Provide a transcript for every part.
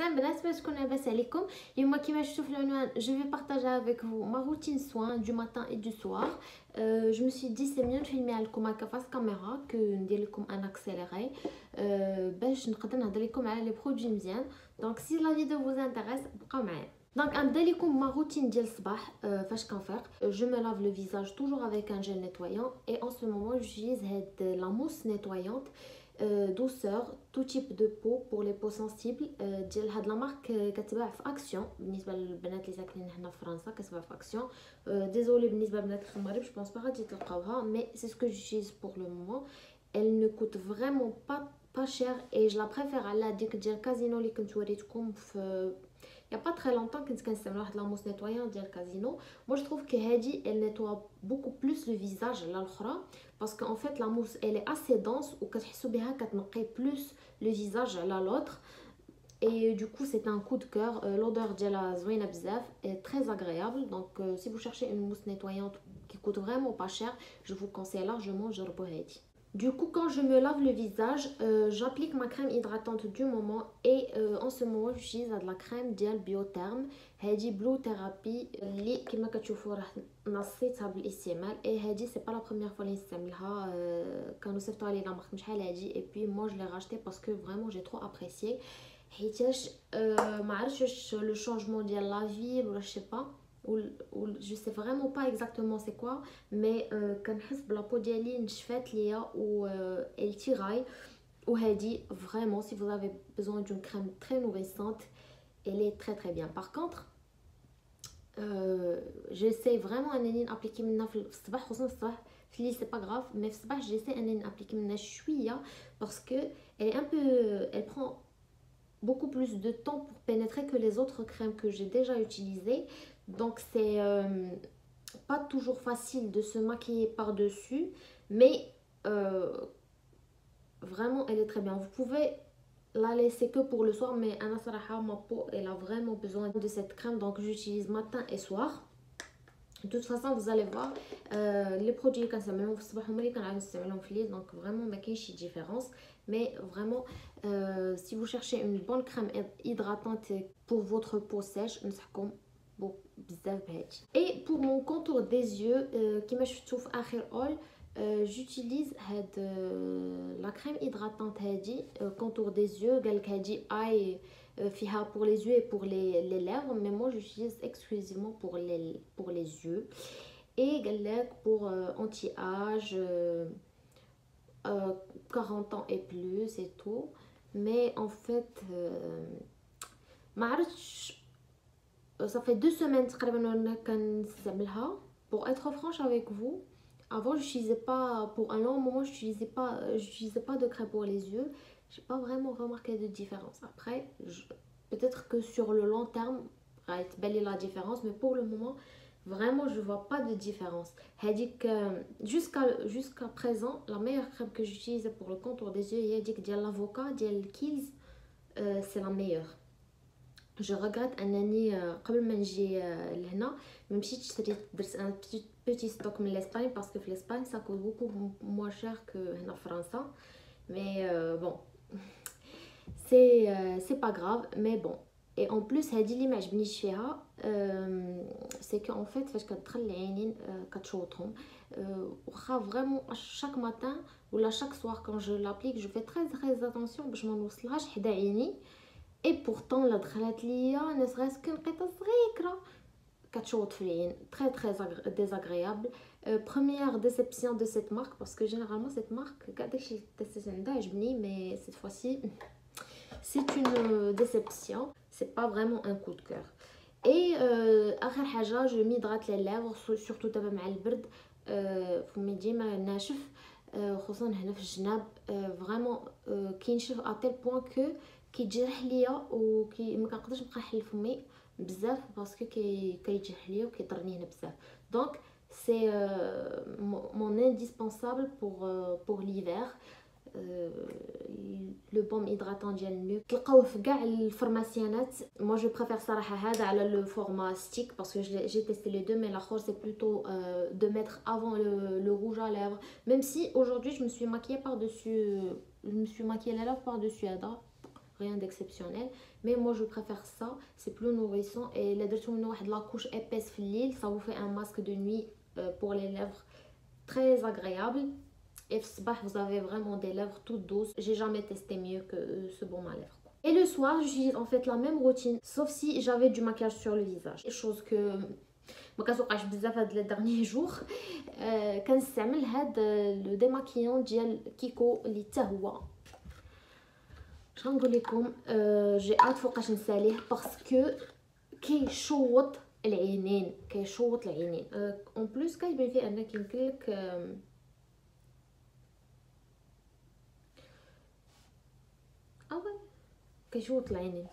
السلام بنات، باش تكون لاباس عليكم. اليوم كيما شفتوا في العنوان je vais partager avec vous ma routine soin du matin et du soir. Je me suis dit c'est mieux نفيلمي لكم هكا فاس كاميرا كو ندير لكم ان اكسيليري باش نقدر نهضر لكم على لي برودوي مزيان. دونك سي لا فيديو vous intéresse بقاو معايا. دونك نبدا لكم ما روتين ديال الصباح. فاش كنفيق je me lave le visage toujours avec un gel nettoyant et en ce moment j'utilise la mousse nettoyante douceur tout type de peau pour les peaux sensibles ديال هاد لا مارك كتباع في اكسيون. بالنسبه للبنات اللي ساكنين هنا في فرنسا كتباع في اكسيون. ديزولي بالنسبه للبنات في المغرب جو بونس با غادي تلقاوها مي سي سكو j'utilise pour le moment. Elle ne coûte vraiment pas cher et je la préfère على ديك ديال كازينو اللي كنت وريتكم في il y a pas très longtemps كنت كنستعمل واحد لا موس نيتويون ديال كازينو. moi je trouve que هادي elle nettoie beaucoup plus le visage على الاخرى parce que en fait la mousse elle est assez dense وكتحسوا بها كتنقي plus le visage على l'autre et du coup c'est un coup de cœur. L'odeur ديالها زوينه بزاف est très agréable. donc si vous cherchez une mousse nettoyante qui coûte vraiment pas cher, je vous conseille largement جربوا هادي. Du coup, quand je me lave le visage, j'applique ma crème hydratante du moment et en ce moment j'utilise de la crème ديال بيوتيرم. هذه بلو ثيرابي اللي كما كتشوفوا راه نصيتها بالاستعمال اي هذه سي با لا بروميير فوا اللي نستعملها. كانوا صيفطوا لي لا مارك من شحال هذه اي بي مو جو لي راشتي باسكو فريمون جي ترو ابريسيي حيتاش ما عرفتش لو شونجمون ديال لا فيل ولا je sais pas ou je sais vraiment pas exactement c'est quoi mais كنحس بلا بو ديالي نشفات ليا و elle tiraille. وهذه vraiment si vous avez besoin d'une crème très nourrissante elle est très bien. par contre j'essaie vraiment انني نابليكي منها في الصباح خصوصا في الصباح في الليل سي با غراف مي في الصباح j'essaie انني نابليكي منها شويه باسكو elle est un peu elle prend beaucoup plus de temps pour pénétrer que les autres crèmes que j'ai déjà utilisées. Donc c'est pas toujours facile de se maquiller par dessus mais vraiment elle est très bien. Vous pouvez la laisser que pour le soir mais ana صراحة ma peau elle a vraiment besoin de cette crème donc j'utilise matin et soir. De toute façon vous allez voir les produits اللي كنستعملهم في الصباح هما اللي كنعاود نستعملهم في الليل. donc vraiment ما كاينش شي différence mais vraiment si vous cherchez une bonne crème hydratante pour votre peau sèche ننصحكم بزاف بهادي. et pour mon contour des yeux كما شفتوا في اخر اول j'utilise هاد la crème hydratante هادي contour des yeux. قالك هادي اي فيها pour les yeux et pour les lèvres mais moi j'utilise exclusivement pour les yeux et قالك pour anti-âge 40 ans et plus et tout mais en fait ما عرفتش ça fait 2 semaines تقريبا وانا كنستعملها. pour être franche avec vous avant j'utilisais pas pour un long moment j'utilisais pas de crème pour les yeux. j'ai pas vraiment remarqué de différence. après peut-être que sur le long terme غتبان لي la différence mais pour le moment vraiment je vois pas de différence. هذيك jusqu'à présent la meilleure crème que j'utilise pour le contour des yeux هي هذيك ديال l'avocat ديال Kiehl's. c'est la meilleure. je regrette انني قبل ما نجي لهنا ما مشيتش شريت درت ان بيتي ستوك من لاسبان باسكو في لاسبان ça coûte beaucoup moins cher que هنا في فرنسا mais bon c'est pas grave mais bon. et en plus هذه اللي ما عجبنيش فيها c'est que en fait فاش كتدخل العينين كتشوطهم واخا فريمون chaque matin ولا chaque soir quand je l'applique je fais très attention باش ما نوصلهاش حدا عيني et pourtant لا دخلت ليا نسغاس كنقيطه صغيره كتشوط في العين très désagréable. première déception de cette marque parce que généralement cette marque كاع داكشي اللي تيستات عندها عجبني mais cette fois-ci c'est une déception. c'est pas vraiment un coup de cœur. et اخر حاجه je m'hydrate les lèvres surtout دابا مع البرد فمي ديما ناشف خصوصا هنا في الجناب فريمون كينشف ا تيل بوين كو كيتجرح ليا ما كنقدرش نبقى نحل فمي بزاف باسكو كيتجرح ليا وكيضرني هنا بزاف. donc c'est mon indispensable pour l'hiver. لو بوم هيدراتون ديال النوك تلقاوه في كاع الفارماسيانات. moi je préfère صراحه هذا على لو فورما ستيك parce que j'ai testé les deux mais l'akhor c'est plutôt de mettre avant le rouge à lèvres même si aujourd'hui je me suis maquillée par dessus les lèvres par dessus هذا rien d'exceptionnel mais moi je préfère ça, c'est plus nourrissant. Et là درتو منه واحد la couche épaisse في الليل, ça vous fait un masque de nuit pour les lèvres très agréable. Et vous avez vraiment des lèvres toutes douces. J'ai jamais testé mieux que ce baume à lèvres. Et le soir, j'utilise en fait la même routine, sauf si j'avais du maquillage sur le visage. Chose que ما كتوقعش بزاف هاد لي derniers jours. كنستعمل هاد لو ديماكيون ديال كيكو اللي حتى هو شغنقول لكم جي ات فوقاش نساليه باسكو كيشوط العينين اون بلوس كيبان فيه ان كيمكن لك كيشوط العينين.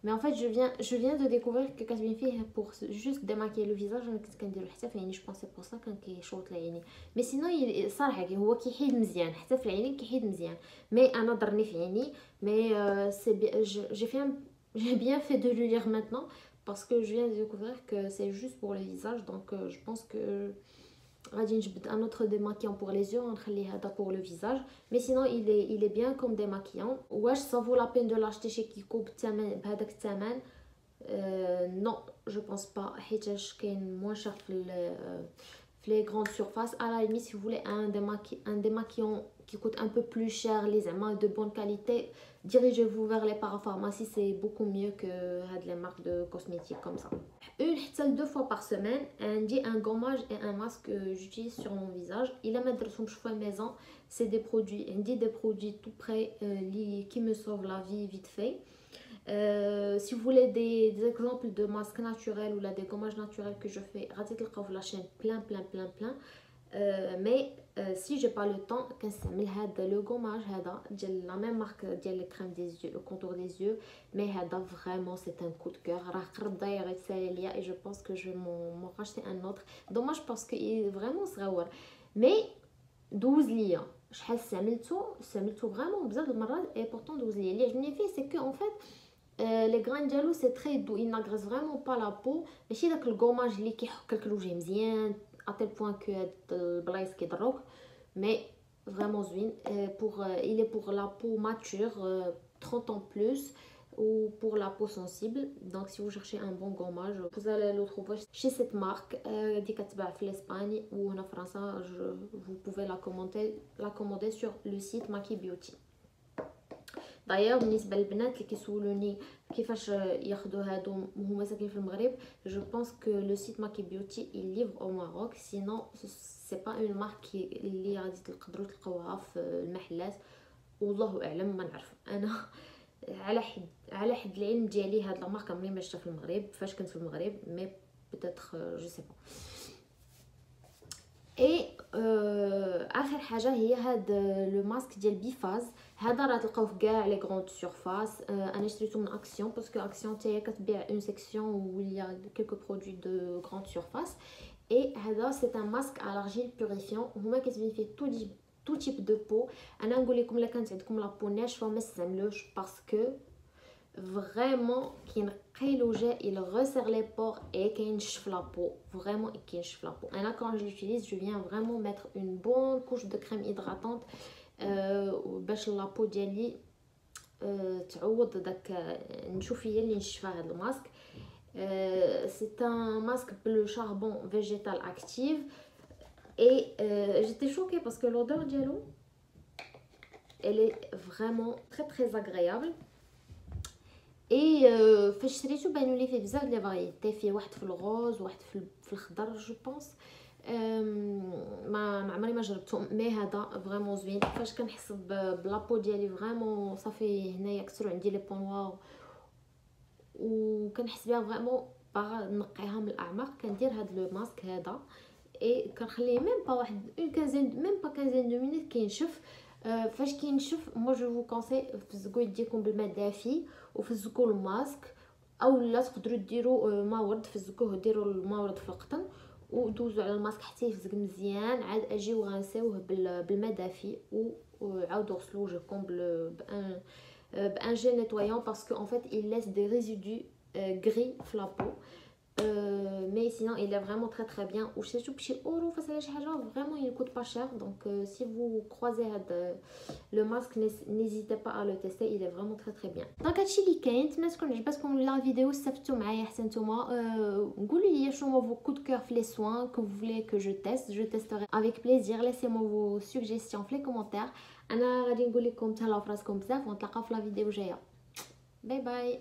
Mais en fait, je viens de découvrir que كتبين فيه pour juste démaquiller le visage انا كنت كنديرو حتى في عيني. جو بونسي بور سا كان كيشوط العينين. مي سينو صراحه هو كيحيد مزيان حتى في العينين كيحيد مزيان. مي انا ضرني في عيني. مي سي j'ai bien fait de le lire maintenant parce que je viens de découvrir que c'est juste pour le visage. Donc je pense que غادي نجبد un autre démaquillant pour les yeux ونخلي هذا pour le visage. Mais sinon il est bien comme démaquillant. واش ça vaut la peine de l'acheter chez Kiko بالثمن بهذاك الثمن؟ non, je pense pas حيتاش كاين moins cher في les grandes surfaces. À la limite, si vous voulez un démaquillant qui coûte un peu plus cher, les amants de bonne qualité, dirigez-vous vers les parapharmacies, c'est beaucoup mieux que les marques de cosmétiques comme ça. Une ou deux fois par semaine, un gommage et un masque que j'utilise sur mon visage. Il a mettre son cheveu maison, c'est des produits tout près qui me sauvent la vie vite fait. Si vous voulez des exemples de masques naturels ou là des gommages naturels que je fais, ratez la chaîne plein. Mais si j'ai pas le temps, كنستعمل هذا le gommage هذا ديال la même marque ديال le crème des yeux, le contour des yeux. Mais هذا vraiment c'est un coup de cœur. راه قرب داير يتسالي ليا et je pense que je vais m'en racheter un autre. Dommage parce que il est vraiment صغير. Mais دوز ليا شحال استعملته vraiment بزاف د المرات et pourtant دوز ليا. اللي عجبني فيه c'est que en fait les grains diallo c'est très doux, il n'agresse vraiment pas la peau. ماشي داك الغوماج اللي كيحك لك الوجه مزيان à tel point que البلايص كيضروك. mais vraiment زوين il est pour la peau mature 30 ans plus ou pour la peau sensible. Donc si vous cherchez un bon gommage vous allez le trouver chez cette marque اللي كتباع في l'Espagne ou en France. Vous pouvez la commander sur le site Maki Beauty. دايوغ بالنسبه للبنات اللي كيسولوني كيفاش ياخذوا هادو وهما ساكنين في المغرب, جو بونس كو لو سيت ماكي بيوتي il livre au Maroc. sinon c'est pas une marque اللي غادي تقدروا تلقاوها في المحلات, والله اعلم ما نعرف. انا على حد العلم ديالي هاد لا مارك عمري ما شفتها في المغرب فاش كنت في المغرب. مي بوتيتر جو سي با. اي اخر حاجه هي هاد لو ماسك ديال بيفاز. هذا راه تلقاوه في كاع لي غروند سورفاس. انا شريته من اكسيون باسكو اكسيون تاهي كتبيع اون سيكسيون و ليا كيلكو برودوي دو غروند سورفاس. اي هذا سي ان ماسك على ارجيل بوريفيون. هما كتبين فيه تو تيب دو بو. انا نقول لكم الا كانت عندكم لا بو ناشفه ما تستعملوش باسكو vraiment كينقي الوجه, il resserre les pores et كينشف la peau. vraiment كينشف la peau. انا quand je l'utilise je viens vraiment mettre une bonne couche de crème hydratante باش لا بو ديالي تعوض داك النشوفيه اللي نشفها هذا الماسك. سي ان ماسك بلو شاربون فيجيتال اكتيف. et j'étais choquée parce que l'odeur ديالو elle est vraiment très agréable. اي فاش شريتو بانوا لي فيه بزاف لي فاريتي. فيه واحد في الغوز واحد في الخضر جو بونس. ما عمري ما جربته. مي هذا فريمون زوين. فاش كنحس بلابو ديالي فريمون صافي هنايا كثروا عندي لي بون نوار وكنحس بها فريمون باغا نقيها من الاعماق, كندير هذا لو ماسك هذا اي كنخليه ميم با واحد اون كازين ميم با 15 دو مينوت كينشف. فاش كينشف مو جو فو كونساي فزقوا يديكم بالماء دافي وفزقوا الماسك, او لا تقدروا ديروا ما ورد فزقوه ديروا الماء ورد في القطن ودوزوا على الماسك حتى يفزق مزيان. عاد اجيو غنساوه بالماء دافي وعاودوا غسلوا وجهكم بان جيل نيتويون باسكو ان فيت il laisse des résidus gris في لابو. mais sinon il est vraiment très bien. وشريتو بشي اورو فاش شي حاجه vraiment il coûte pas cher. Donc si vous croisez le masque, n'hésitez pas à le tester, il est vraiment très bien. Donc هادشي اللي كاين. نتمنى تكون عجبتكم لا فيديو استفدتوا معايا حتى نتوما. قولوا لي شنو vos coups de cœur في les soins que vous voulez que je testerai avec plaisir. Laissez-moi vos suggestions في les commentaires. انا غادي نقول لكم تهلاو في راسكم بزاف ونتلاقاو في لا فيديو جايه. باي باي.